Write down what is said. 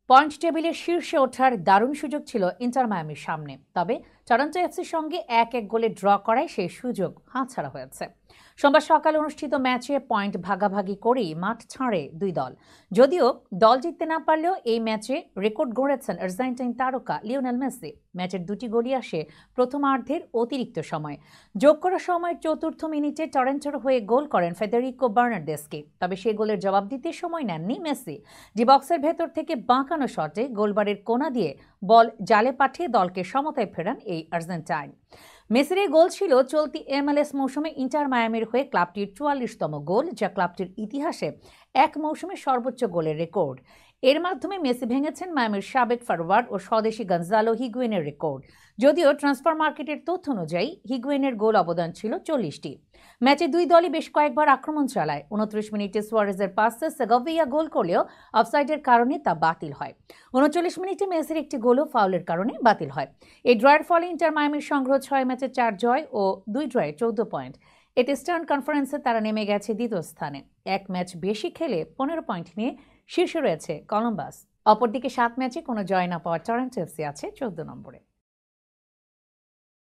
Point টেবিলের শীর্ষে ওঠার দারুণ সুযোগ ছিল ইন্টার মায়ামির সামনে, তবে টরন্টো এফসির সঙ্গে 1-1 গোলে ড্র করায় সেই সুযোগ হাতছাড়া হয়েছে। সোমবার সকালে অনুষ্ঠিত ম্যাচে পয়েন্ট ভাগাভাগি করেই মাঠ ছাড়ে দুই দল। যদিও দল জিততে না পারলেও এই ম্যাচে রেকর্ড গড়েছেন আর্জেন্টাইন তারকা লিওনেল মেসি। ম্যাচের দুটি গোলই আসে প্রথমার্ধের অতিরিক্ত সময়। যোগ করা সময়ের চতুর্থ মিনিটে টরন্টোর হয়ে গোল করেন ফেদেরিকো বার্নার্ডেস্কি, তবে সেই গোলের জবাব দিতে সময় নেননি মেসি। ডি বক্সের ভেতর থেকে বাঁকানো শটে গোলবারের কোনা দিয়ে বল জালে পাঠিয়ে দলকে সমতায় ফেরান এই আর্জেন্টাইন। মেসির এই গোল ছিল চলতি MLS মৌসুমে ইন্টার মায়ামির হয়ে ক্লাবটির 44তম গোল, যা ক্লাবটির ইতিহাসে এক মৌসুমে সর্বোচ্চ গোলের রেকর্ড। এর মাধ্যমে মেসি ভেঙেছেন মায়ামির সাবেক ফরওয়ার্ড ও স্বদেশি গঞ্জালো হিগুয়েনের রেকর্ড। যদিও ট্রান্সফার মার্কেটের তথ্য অনুযায়ী হিগুয়েনের গোল অবদান ছিল 40টি। ম্যাচে দুই দলই বেশ কয়েকবার আক্রমণ চালায়। 29 মিনিটে সুয়ারেজের পাসে সেগোভিয়া গোল করলেও অফসাইডের কারণে তা বাতিল হয়। 39 মিনিটে মেসির একটি গোলও ফাউলের কারণে বাতিল হয়। এই ড্রয়ের ফলে ইন্টার মায়ামির সংগ্রহ 6 ম্যাচে 4 জয় ও 2 ড্রয়ে 14 পয়েন্ট। এতে ইস্টার্ন কনফারেন্সে তারা নেমে গেছে দ্বিতীয় স্থানে। এক ম্যাচ বেশি খেলে 15 পয়েন্ট নিয়ে শীর্ষে রয়েছে কলম্বাস। অপরদিকে 7 ম্যাচে কোনো জয় না পাওয়া টরন্টো এফসি আছে 14 নম্বরে।